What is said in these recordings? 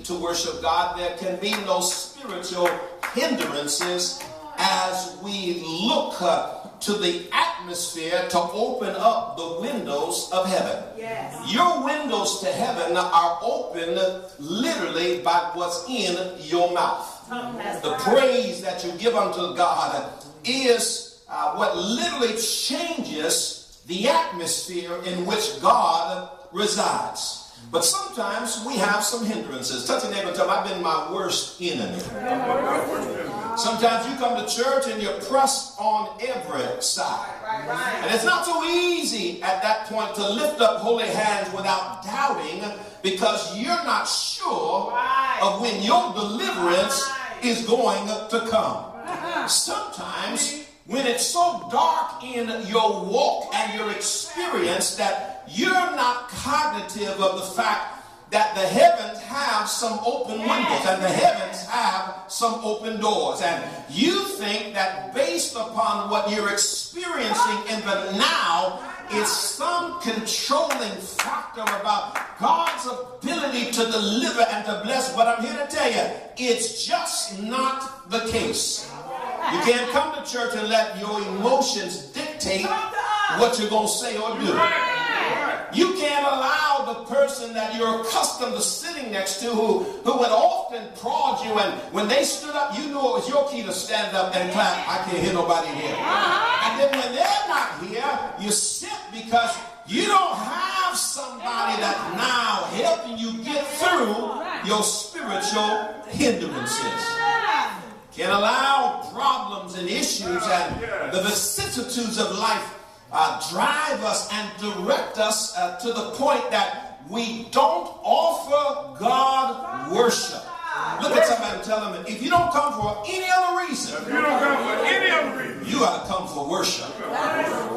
need to worship God, there can be no spiritual hindrances as we look to the atmosphere to open up the windows of heaven. Yes. Your windows to heaven are open literally by what's in your mouth. The praise that you give unto God is what literally changes the atmosphere in which God resides. But sometimes we have some hindrances. Touch a neighbor and tell them, I've been my worst enemy. Sometimes you come to church and you're pressed on every side. And it's not so easy at that point to lift up holy hands without doubting, because you're not sure of when your deliverance is going to come. Sometimes when it's so dark in your walk and your experience that you're not cognitive of the fact that the heavens have some open windows and the heavens have some open doors, and you think that based upon what you're experiencing in the now, it's some controlling factor about God's ability to deliver and to bless. But I'm here to tell you, it's just not the case. You can't come to church and let your emotions dictate what you're going to say or do. You can't allow the person that you're accustomed to sitting next to, who would often prod you, and when they stood up, you knew it was your key to stand up and clap. I can't hear nobody here. And then when they're not here, you sit because you don't have somebody that's now helping you get through your spiritual hindrances. Can't allow problems and issues and the vicissitudes of life drive us and direct us to the point that we don't offer God worship. Look at somebody and tell them, if you don't come for any other reason, you got to come for worship.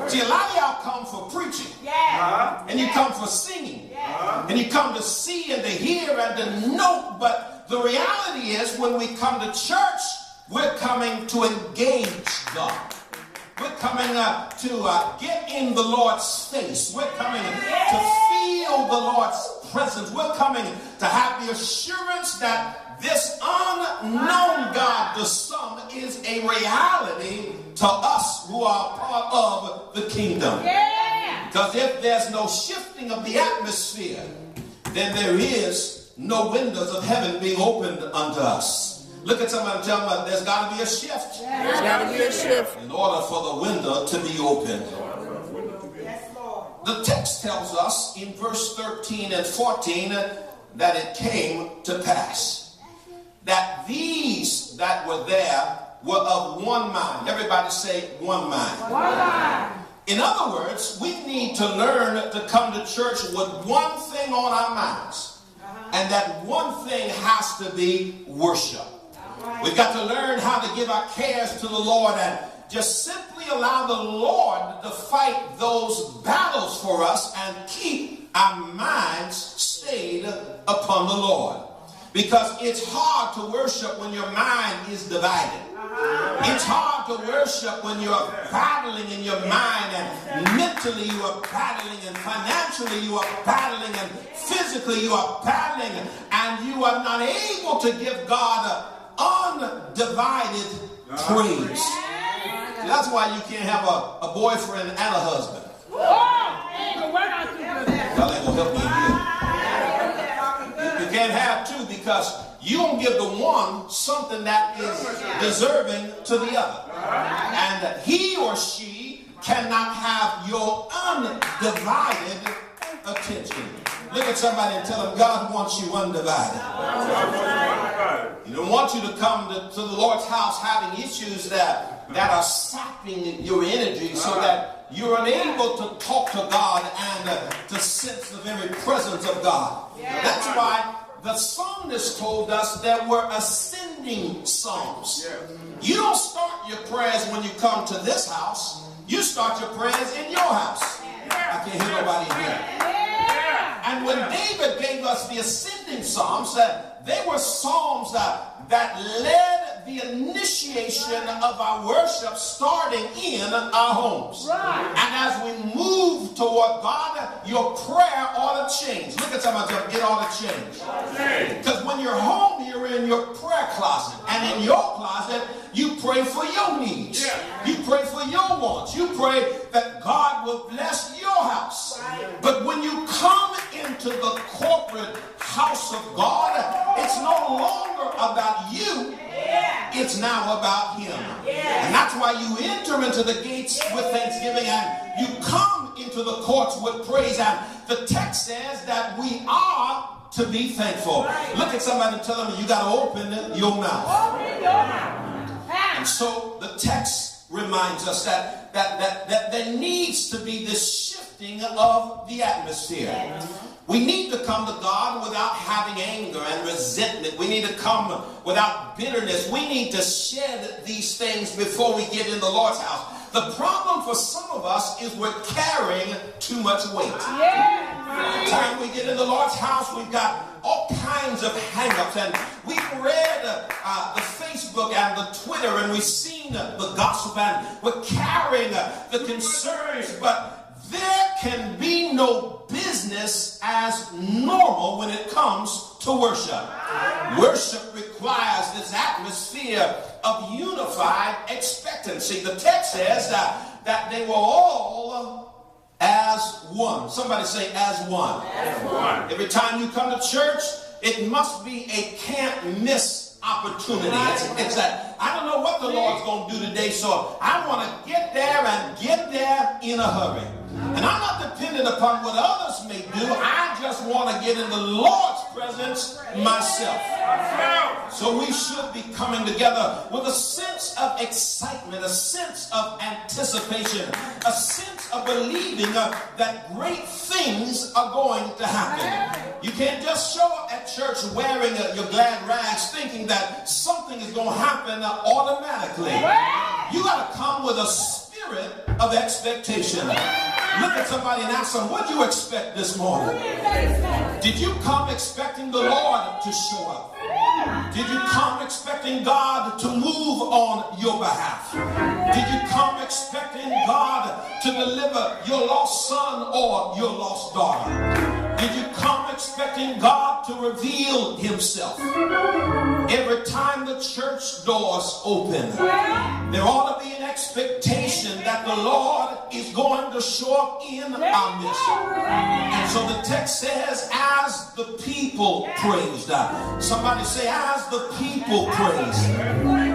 See, a lot of y'all come for preaching, and you come for singing, and you come to see and to hear and to note, but the reality is when we come to church, we're coming to engage God. We're coming to get in the Lord's face. We're coming to feel the Lord's presence. We're coming to have the assurance that this unknown God, the Son, is a reality to us who are part of the kingdom. Because if there's no shifting of the atmosphere, then there is no windows of heaven being opened unto us. Look at somebody and tell them, there's got to be a shift. There's got to be a shift. In order for the window to be opened. The text tells us in verse 13 and 14 that it came to pass that these that were there were of one mind. Everybody say one mind. One mind. In other words, we need to learn to come to church with one thing on our minds. And that one thing has to be worship. We've got to learn how to give our cares to the Lord and just simply allow the Lord to fight those battles for us and keep our minds stayed upon the Lord. Because it's hard to worship when your mind is divided. It's hard to worship when you're battling in your mind, and mentally you are battling, and financially you are battling, and physically you are battling, and you are not able to give God undivided praise. See, that's why you can't have a boyfriend and a husband. Y'all ain't gonna help me here. You can't have two, because you don't give the one something that is deserving to the other. And he or she cannot have your undivided attention. Look at somebody and tell them, God wants you undivided. He don't want you to come to the Lord's house having issues that are sapping your energy, so that you're unable to talk to God and to sense the very presence of God. That's why the psalmist told us there were ascending psalms. You don't start your prayers when you come to this house. You start your prayers in your house. I can't hear nobody here. And when David gave us the ascending psalms, they were psalms that led the initiation of our worship starting in our homes. Right. And as we move toward God, your prayer ought to change. Look at somebody, it ought to change. Because when you're home, you're in your prayer closet. And in your closet, you pray for your needs. Yeah. You pray for your wants. You pray that God will bless your house. Right. But when you come into the corporate house of God, it's no longer about you. It's now about him. And that's why you enter into the gates with thanksgiving and you come into the courts with praise. And the text says that we are to be thankful. Look at somebody and tell them you got to open your mouth. Open your mouth. And so the text reminds us that there needs to be this shifting of the atmosphere. We need to come to God without having anger and resentment. We need to come without bitterness. We need to shed these things before we get in the Lord's house. The problem for some of us is we're carrying too much weight. By the time we get in the Lord's house, we've got all kinds of hang-ups. And we've read the Facebook and the Twitter, and we've seen the gossip, and we're carrying the concerns, but there can be no business as normal when it comes to worship. Worship requires this atmosphere of unified expectancy. The text says that they were all as one. Somebody say as one. As one. Every time you come to church, it must be a can't miss opportunity. It's that I don't know what the Lord's going to do today, so I want to get there and get there in a hurry. And I'm not dependent upon what others may do. I just want to get in the Lord's presence myself. So we should be coming together with a sense of excitement, a sense of anticipation, a sense of believing that great things are going to happen. You can't just show up at church wearing your glad rags thinking that something is going to happen automatically. You got to come with a spirit of expectation. Look at somebody and ask them, what do you expect this morning? Did you come expecting the Lord to show up? Did you come expecting God to move on your behalf? Did you come expecting God to deliver your lost son or your lost daughter? Did you come expecting God to reveal himself? Every time the church doors open, there ought to be an expectation that the Lord is going to show up in our midst. And so the text says, as the people praised. Somebody say, as the people praised.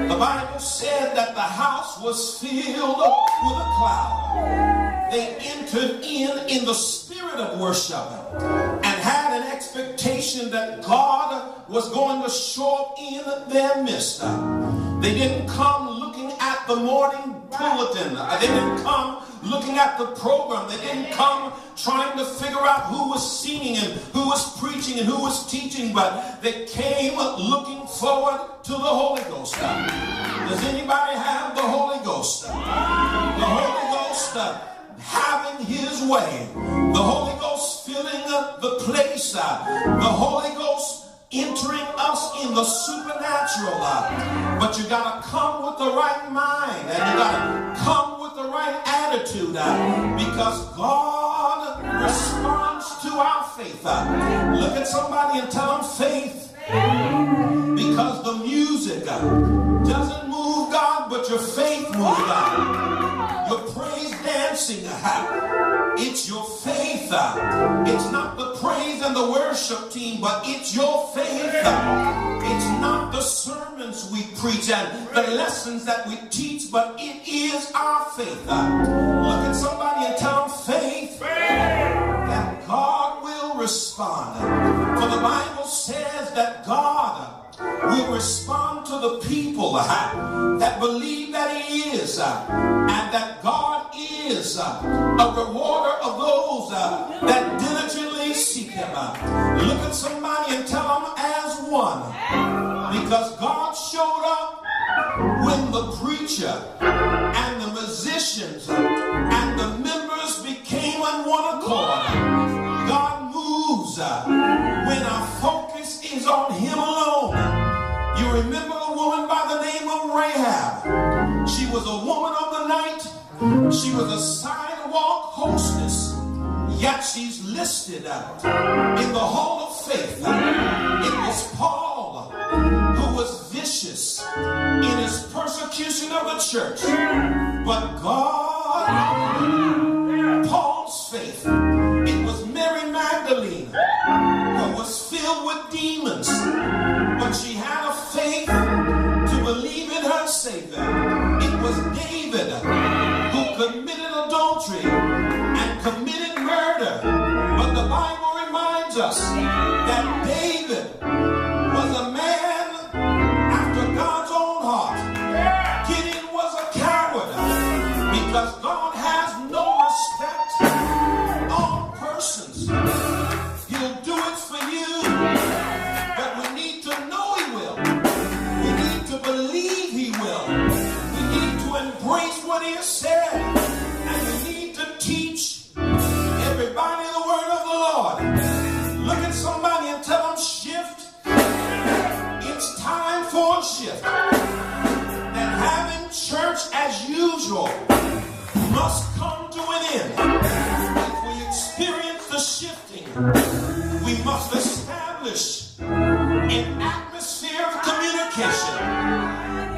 The Bible said that the house was filled with a cloud. They entered in the spirit of worship and had an expectation that God was going to show up in their midst. They didn't come looking at the morning bulletin. They didn't come looking at the program. They didn't come trying to figure out who was singing and who was preaching and who was teaching, but they came looking forward to the Holy Ghost. Does anybody have the Holy Ghost? The Holy Ghost having his way. The Holy Ghost filling the place. The Holy Ghost entering us in the supernatural. But you got to come with the right mind, and you got to come with the right attitude, because God responds to our faith. Look at somebody and tell them faith, because the music doesn't move God, but your faith moves God. Your praise dancing, it's your faith. It's not the praise and the worship team, but it's your faith. It's not the sermons we preach and the lessons that we teach, but it is our faith. Look at somebody and tell them faith that God will respond. For the Bible says that God will respond to the people that believe that he is, and that God is a rewarder of those that diligently seek him. Look at somebody and tell them as one, because God showed up when the preacher and the musicians and the members became on one accord. God moves when our focus is on him alone. You remember a woman by the name was a woman of the night. She was a sidewalk hostess. Yet she's listed out in the Hall of Faith. It was Paul who was vicious in his persecution of the church. But God, Paul's faith, it was Mary Magdalene who was filled with demons. But she had a faith to believe in her Savior. It was David who committed adultery and committed murder. But the Bible reminds us that David was a man after God's own heart. Gideon was a coward because God has no respect on persons. He'll do it for you, but we need to know He will. We need to believe He will. We need to embrace what He has said, and we need to teach everybody the word of the Lord. Look at somebody and tell them, shift. It's time for a shift. And having church as usual must come to an end. If we experience the shifting, we must establish an atmosphere of communication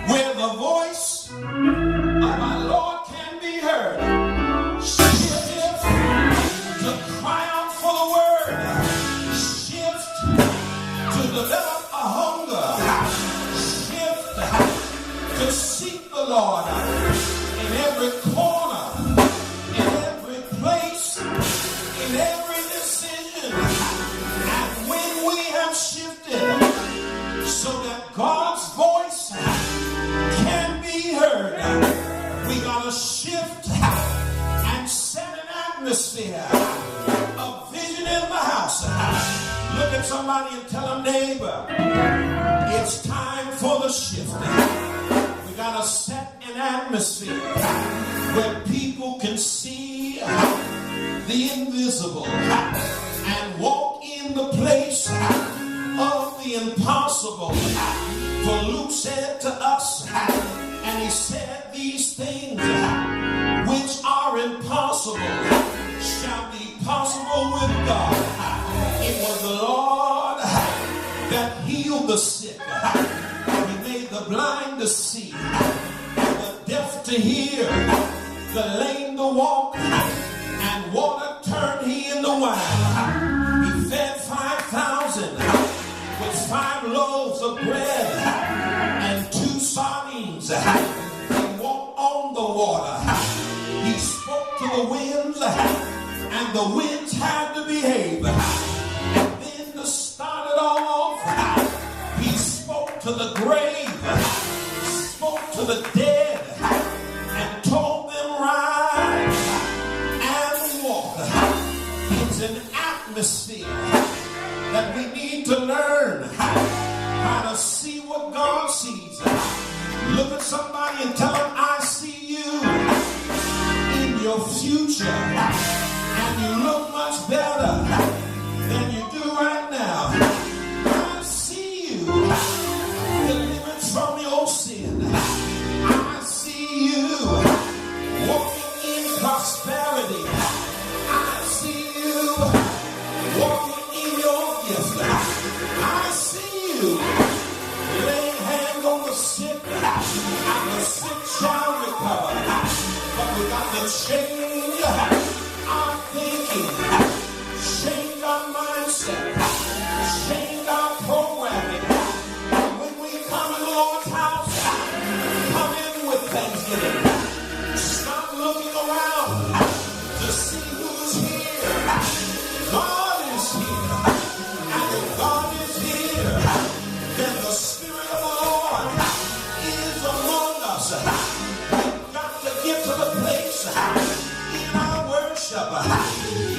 where the voice of our Lord can be heard. Shift to cry out for the word. Shift to develop a hunger. Shift to seek the Lord in every corner, in every place, in every decision. And when we have shifted so that God's voice can be heard, we gotta shift and set an atmosphere of vision in the house. Look at somebody and tell them, neighbor, it's time for the shift. We gotta set an atmosphere where people can see the invisible and walk in the place of the impossible. For Luke said to us, and he said, these things which are impossible shall be possible with God. It was the Lord that healed the sick. He made the blind to see, the deaf to hear, the lame to walk, and water turned he into wine. He fed 5,000 with 5 loaves of bread and 2 sardines. He walked on the water. He spoke to the winds, and the winds had to behave. And then to start it all off, he spoke to the grave, spoke to the dead, and told them rise and walk. It's an atmosphere that we need to learn how to see what God sees. Look at somebody and tell them, I see you in your future, and you look much better than you do right now. I see you delivered from your sin. I see you walking in prosperity. I see you walking in your gift. I see you laying hands on the sick, and the sick shall recover. But we got to change our thinking, change our mindset, change our programming. And when we come in the Lord's house, come in with thanksgiving. Stop looking around to see who's here. God is here. And if God is here, then the Spirit of the Lord is among us. We've got to get to the place in our worship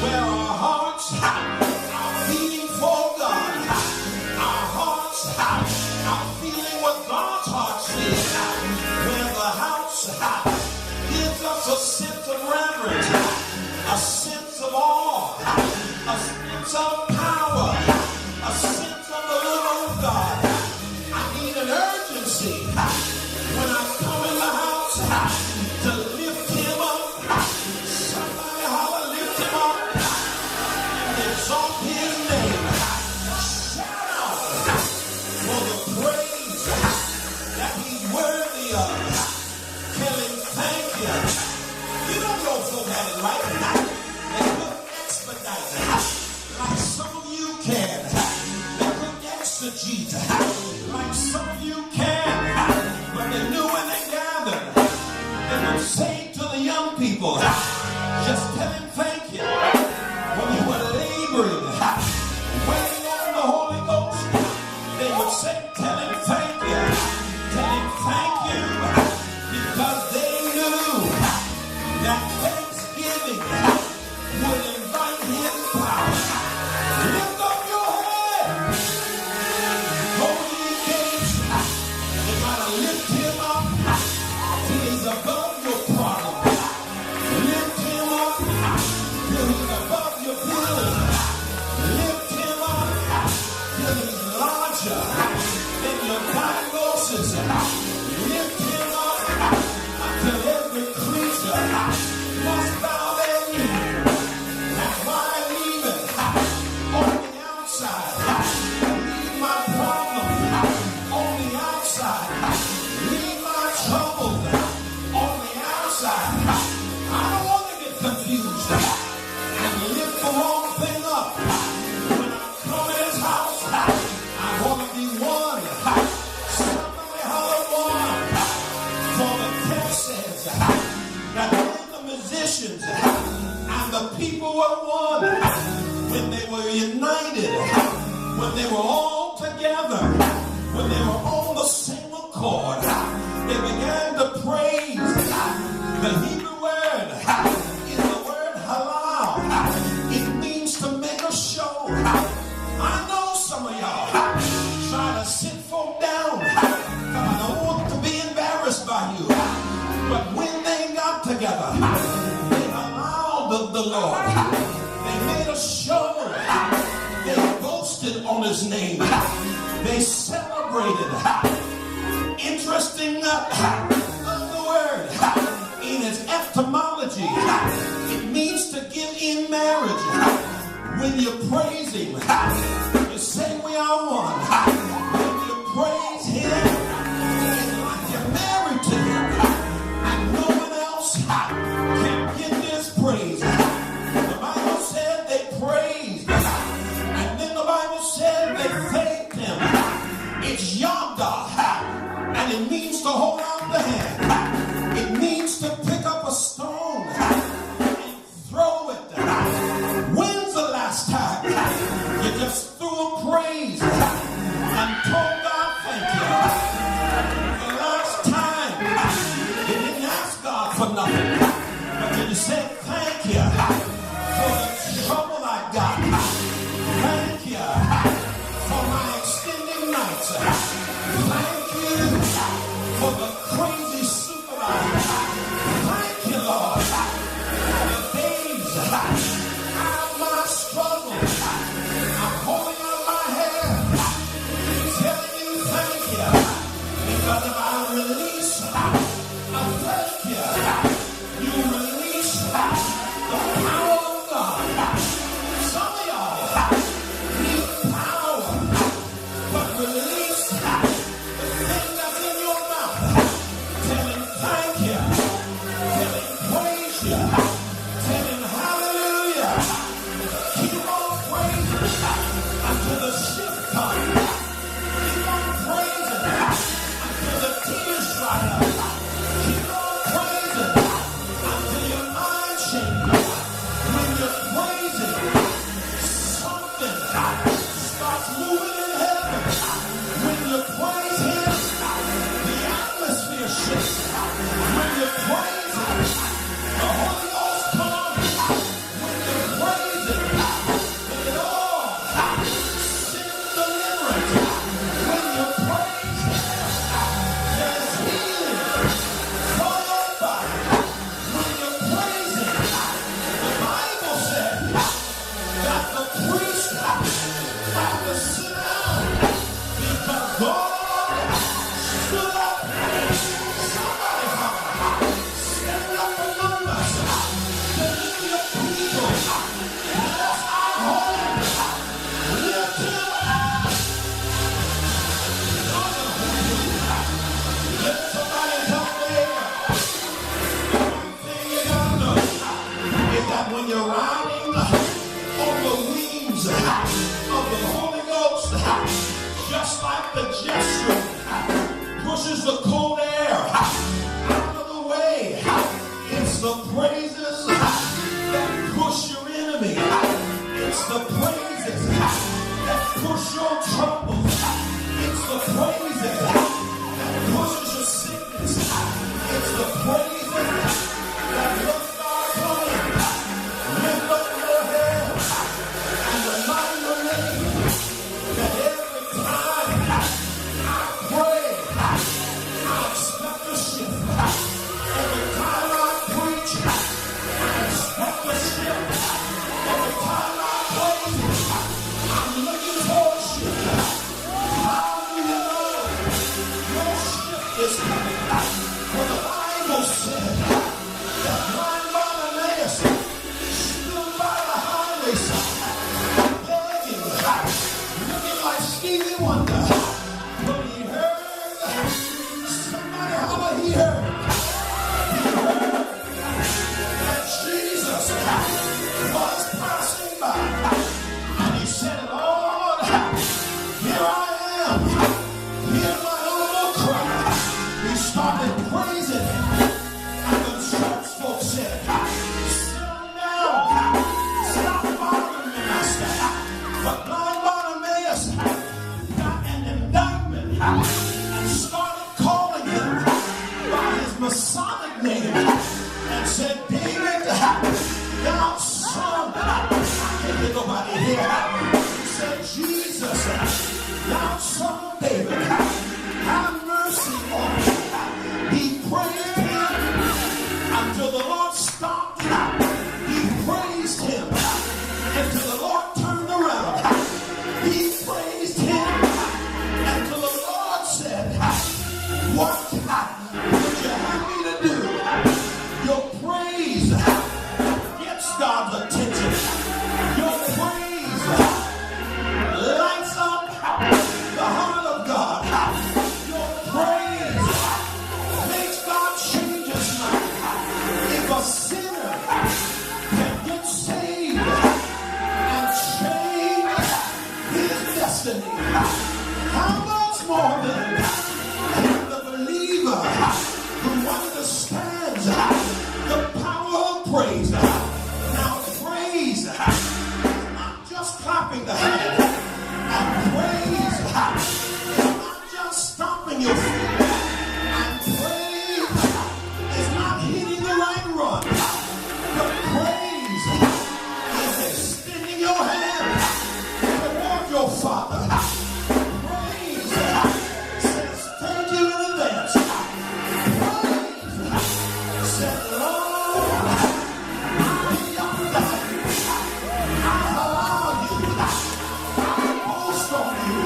where our hearts are beating for God. Our hearts are feeling what God's heart feels. Where the house gives us a sense of reverence, a sense of awe, a sense of power, a sense of the love of God. I need an urgency when I come in the house. one, when they were united, when they were all together, when they were on the same accord, they began to praise. The Hebrew word is the word halal. It means to make a show. I know some of y'all try to sit folk down. I don't want to be embarrassed by you. But when they got together, they allowed the Lord. They made a show. They boasted on his name. They celebrated. Interesting the word in its etymology, it means to give in marriage. When you praise him, you say we are one. When you praise him, it's like you're married to him, and no one else can get this praise. The Bible said they praised, and then the Bible said they thanked him. It's Yada, and it means to hold out the hand. It means to pick up a stone and throw it. When's the last time you just threw a praise and told God thank you? The last time you didn't ask God for nothing, but you said thank you for the trouble I got. Thank you for my extended nights. Thank you for the crazy supervisor. Thank you, Lord, for the days out of my struggle. I'm holding out my hand, telling you thank you, because if I release a thank you, you release the power of God. Some of y'all need power, but release the thing that's in your mouth. Tell him thank you. Tell him praise you. Tell him hallelujah. Keep on praising until the shift comes. Keep on praising until the tears dry up. Keep on praising until your mind changes. When you're praising, something starts moving in heaven. When you praise him, the atmosphere shifts. When you praise him, the Holy Ghost comes. When you praise him, the Lord sends deliverance. When you praise him, there's healing for your body. When you praise him, the Bible said that the priest had to sit down because God stood up. Somebody stand up among us. Deliver your people. Bless our home. Lift him up. Let somebody help me. The one thing you gotta know is that when you're riding on the wings of the Holy Ghost, just like the gesture pushes the cold air out of the way, it's the praises that push your enemy. It's the praises that push your troubles. It's the praises that pushes your sickness. It's the praises that looks God coming. Lift up your head and remind your name that every time I pray, I expect a shift. Every time I preach, I expect a shift. Every time I praise, I'm looking for a shift. nobody here. He said, Jesus, thou son of David, have mercy on me. He praised him until the Lord stopped. He praised him until the Lord turned around. He praised him until the Lord said, what would you have me to do? Your praise gets God's attention. Your praise lights up the heart of God. Your praise makes God change his mind. If a sinner can get saved and change his destiny, how much more than the believer who understands the power of praise? Now praise is not just clapping the hands. And praise is not just stomping your feet. And praise is not hitting the right run. But praise is extending your hand toward your Father. Praise says thank you in advance. Praise says, Lord, I'm beyond that. I allow you. I boast on you.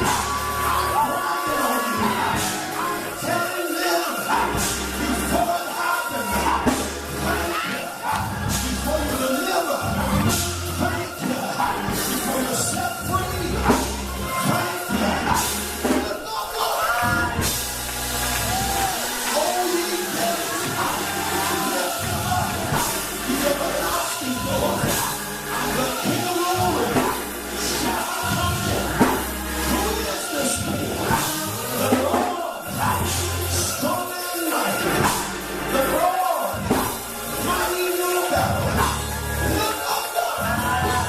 I brag on you. I'm telling them before it happened. Thank you. Before you deliver. Thank you. Before you set free. Thank you. Lift up your hands. Oh, ye gates. Lift them up. The everlasting door. And the King of glory shall come in. Who is this King? The Lord, strong and mighty. The Lord, mighty in the battle. Lift up your hands.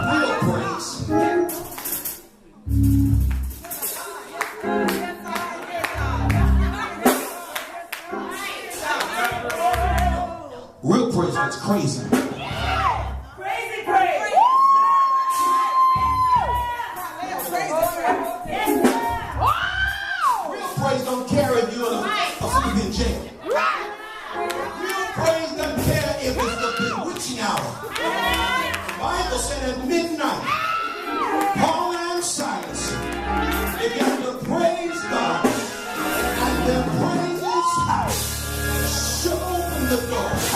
Real praise. Real praise gets crazy. Crazy praise. Real praise don't care if you're asleep in jail. Real praise doesn't care if it's the bewitching hour. The Bible said at midnight, Paul and Silas began to praise God, and their praises shook open the door.